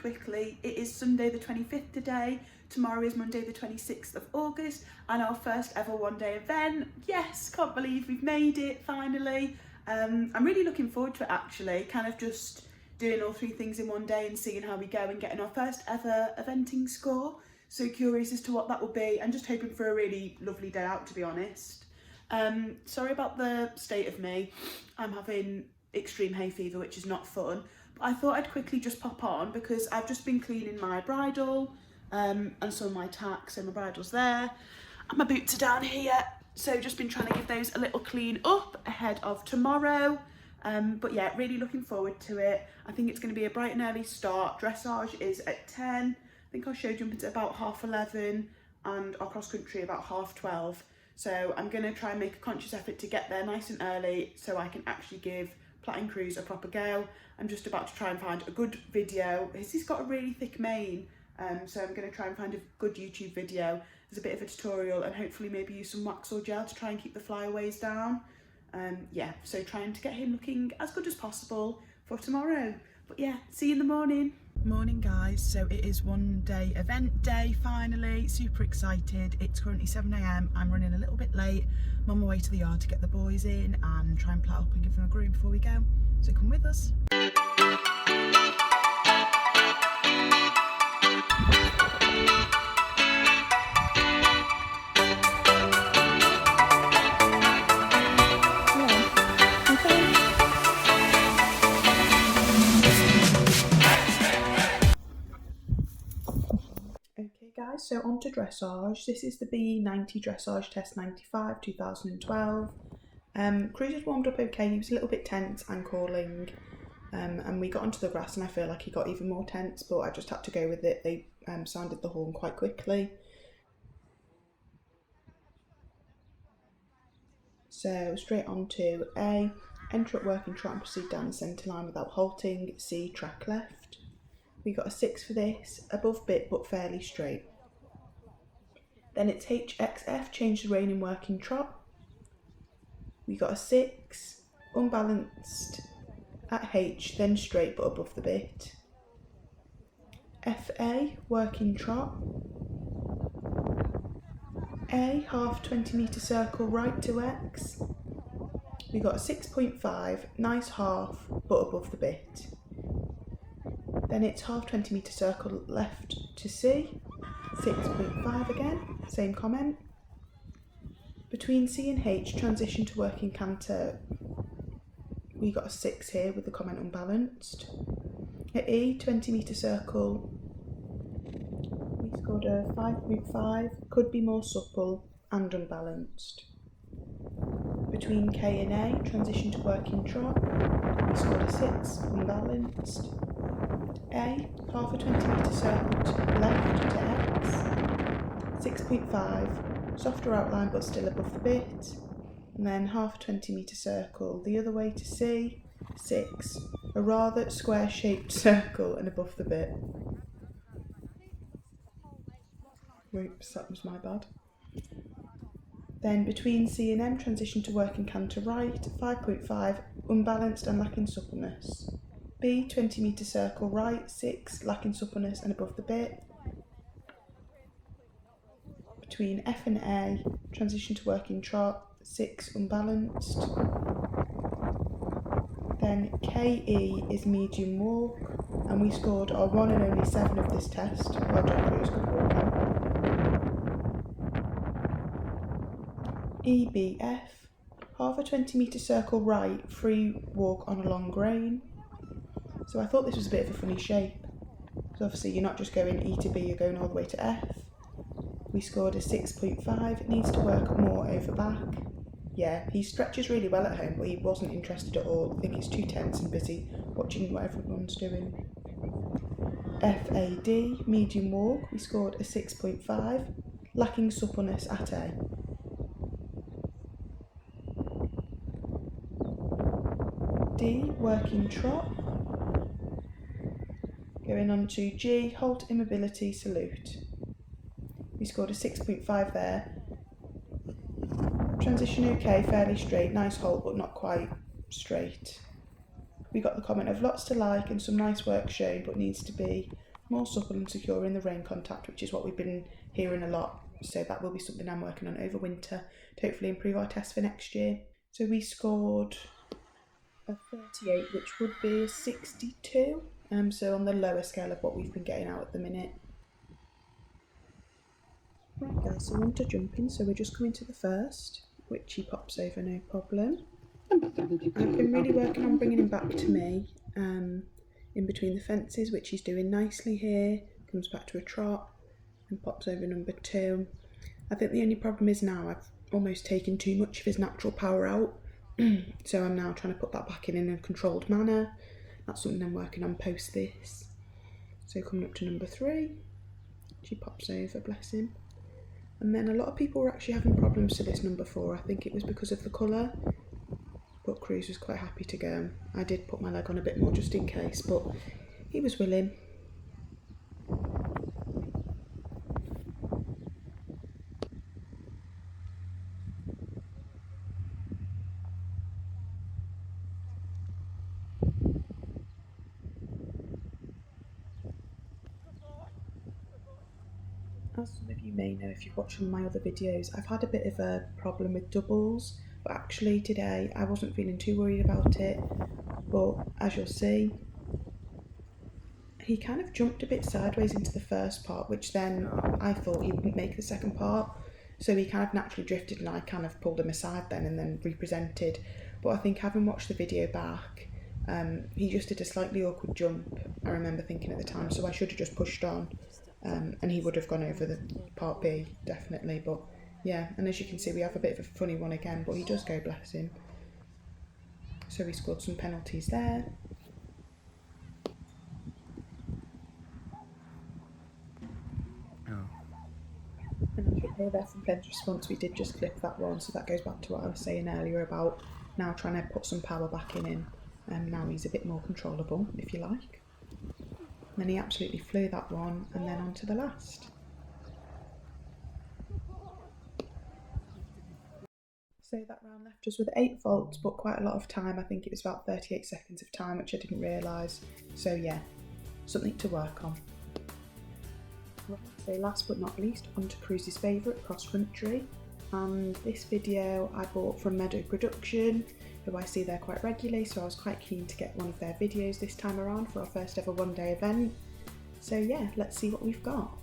quickly. It is Sunday the 25th today. Tomorrow is Monday the 26th of August and our first ever one-day event. Yes, can't believe we've made it finally. I'm really looking forward to it actually, kind of just doing all 3 things in one day and seeing how we go and getting our first ever eventing score. So curious as to what that will be and just hoping for a really lovely day out, to be honest. Sorry about the state of me. I'm having extreme hay fever, which is not fun. But I thought I'd quickly just pop on because I've just been cleaning my bridle and some of my tacks. So my bridle's there and my boots are down here. So just been trying to give those a little clean up ahead of tomorrow. But yeah, really looking forward to it. I think it's going to be a bright and early start. Dressage is at 10. I think our show jumping's at about 11:30 and our cross country about 12:30. So I'm going to try and make a conscious effort to get there nice and early so I can actually give plaiting cruise a proper go. I'm just about to try and find a good video. He's got a really thick mane, so I'm going to try and find a good YouTube video as a bit of a tutorial and hopefully maybe use some wax or gel to try and keep the flyaways down. Yeah, so trying to get him looking as good as possible for tomorrow. But yeah, see you in the morning. Morning guys, so it is one day event day finally, super excited. It's currently 7 AM, I'm running a little bit late. I'm on my way to the yard to get the boys in and try and plait up and give them a groom before we go, so come with us. Guys, so on to dressage. This is the B90 Dressage Test 95 2012. Cruz has warmed up okay. He was a little bit tense and calling, and we got onto the grass and I feel like he got even more tense, but I just had to go with it. They sounded the horn quite quickly. So straight on to A, enter at working trot and proceed down the centre line without halting. C, track left. We got a 6 for this, above bit but fairly straight. Then it's HXF, change the rein in working trot. We got a 6, unbalanced at H, then straight but above the bit. FA, working trot. A, half 20-metre circle right to X. We got a 6.5, nice half but above the bit. Then it's half 20-metre circle left to C, 6.5 again, same comment. Between C and H, transition to working canter, we got a 6 here with the comment unbalanced. At E, 20-metre circle, we scored a 5.5, could be more supple and unbalanced. Between K and A, transition to working trot, we scored a 6, unbalanced. A, half a 20-metre circle to left to X, 6.5, softer outline but still above the bit, and then half a 20-metre circle the other way to C, 6, a rather square-shaped circle and above the bit. Oops, that was my bad. Then between C and M, transition to working canter right, 5.5, unbalanced and lacking suppleness. B, 20-metre circle right, 6, lacking suppleness and above the bit. Between F and A, transition to working trot, 6, unbalanced. Then KE is medium walk, and we scored our 1 and only 7 of this test. Well done, Cruz, good walking. EBF, half a 20-metre circle right, free walk on a long rein. So I thought this was a bit of a funny shape, because obviously you're not just going E to B, you're going all the way to F. We scored a 6.5, it needs to work more over back. Yeah, he stretches really well at home, but he wasn't interested at all. I think he's too tense and busy watching what everyone's doing. FAD, medium walk, we scored a 6.5, lacking suppleness at A. D, working trot. Going on to G, halt, immobility, salute. We scored a 6.5 there. Transition okay, fairly straight, nice halt but not quite straight. We got the comment of lots to like and some nice work shown but needs to be more supple and secure in the rein contact, which is what we've been hearing a lot. So that will be something I'm working on over winter to hopefully improve our test for next year. So we scored a 38, which would be a 62. So on the lower scale of what we've been getting out at the minute. Right guys, so on to jumping. So we're just coming to the first, which he pops over no problem. I've been really working on bringing him back to me in between the fences, which he's doing nicely here. Comes back to a trot and pops over number 2. I think the only problem is now I've almost taken too much of his natural power out. So I'm now trying to put that back in a controlled manner. That's something I'm working on post this. So coming up to number 3, she pops over, bless him. And then a lot of people were actually having problems to this number 4. I think it was because of the colour, but Cruz was quite happy to go. I did put my leg on a bit more just in case, but he was willing. As some of you may know if you've watched some of my other videos, I've had a bit of a problem with doubles, but actually today I wasn't feeling too worried about it. But as you'll see, he kind of jumped a bit sideways into the first part, which then I thought he wouldn't make the second part. So he kind of naturally drifted and I kind of pulled him aside then and then represented. But I think having watched the video back, he just did a slightly awkward jump, I remember thinking at the time, so I should have just pushed on. And he would have gone over the part B, definitely. But yeah, and as you can see, we have a bit of a funny one again, but he does go, bless him. So he scored some penalties there. And as you hear there from Ben's response, we did just clip that one, so that goes back to what I was saying earlier about now trying to put some power back in him, and now he's a bit more controllable, if you like. And then he absolutely flew that one, and then on to the last. So that round left us with 8 faults, but quite a lot of time. I think it was about 38 seconds of time, which I didn't realise. So yeah, something to work on. Right, so last but not least, on to Cruz's favourite, cross country. And this video I bought from Meadow Production, who I see there quite regularly, so I was quite keen to get one of their videos this time around for our first ever one-day event. So yeah, let's see what we've got.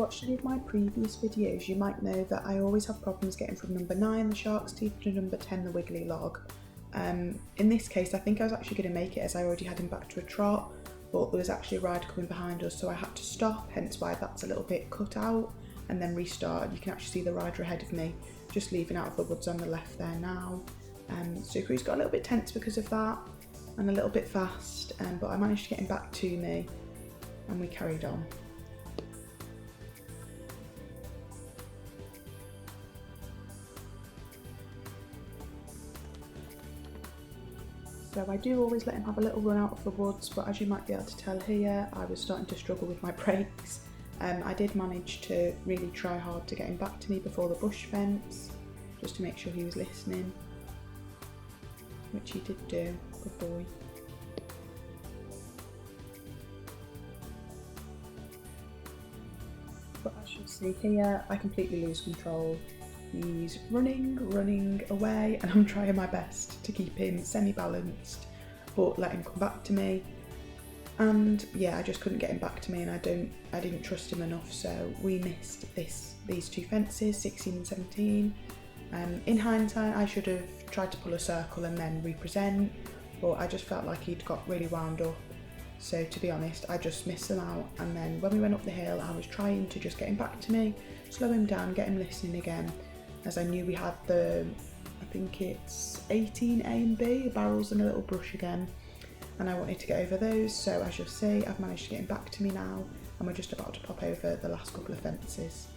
watched any of my previous videos, you might know that I always have problems getting from number 9, the shark's teeth, to number 10, the wiggly log. In this case, I think I was actually going to make it as I already had him back to a trot, but there was actually a ride coming behind us, so I had to stop, hence why that's a little bit cut out, and then restart. You can actually see the rider ahead of me, just leaving out of the woods on the left there now. So Crew's got a little bit tense because of that, and a little bit fast, but I managed to get him back to me, and we carried on. So I do always let him have a little run out of the woods, but as you might be able to tell here, I was starting to struggle with my brakes. I did manage to really try hard to get him back to me before the bush fence, just to make sure he was listening, which he did do. Good boy. But as you'll see here, I completely lose control. He's running away, and I'm trying my best to keep him semi-balanced, but let him come back to me. And yeah, I just couldn't get him back to me, and I didn't trust him enough, so we missed these two fences, 16 and 17. In hindsight, I should have tried to pull a circle and then represent, but I just felt like he'd got really wound up. So to be honest, I just missed them out, and then when we went up the hill, I was trying to just get him back to me, slow him down, get him listening again, as I knew we had the, I think it's 18A and B, the barrels and a little brush again, and I wanted to get over those. So as you'll see, I've managed to get him back to me now, and we're just about to pop over the last couple of fences.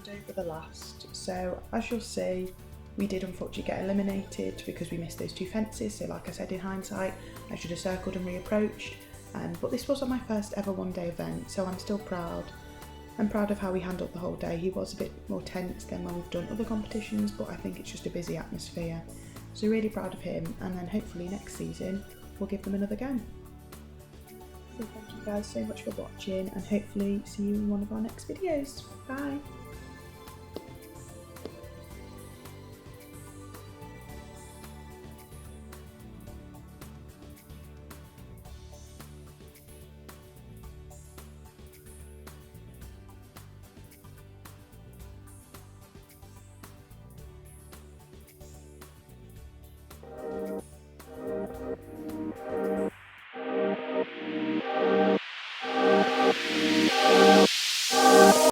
Over the last, so as you'll see, we did unfortunately get eliminated because we missed those two fences. So like I said, in hindsight, I should have circled and reapproached, but this wasn't my first ever one-day event, so I'm still proud. I'm proud of how we handled the whole day. He was a bit more tense than when we've done other competitions, but I think it's just a busy atmosphere, so really proud of him, and then hopefully next season we'll give them another go. So thank you guys so much for watching, and hopefully see you in one of our next videos. Bye!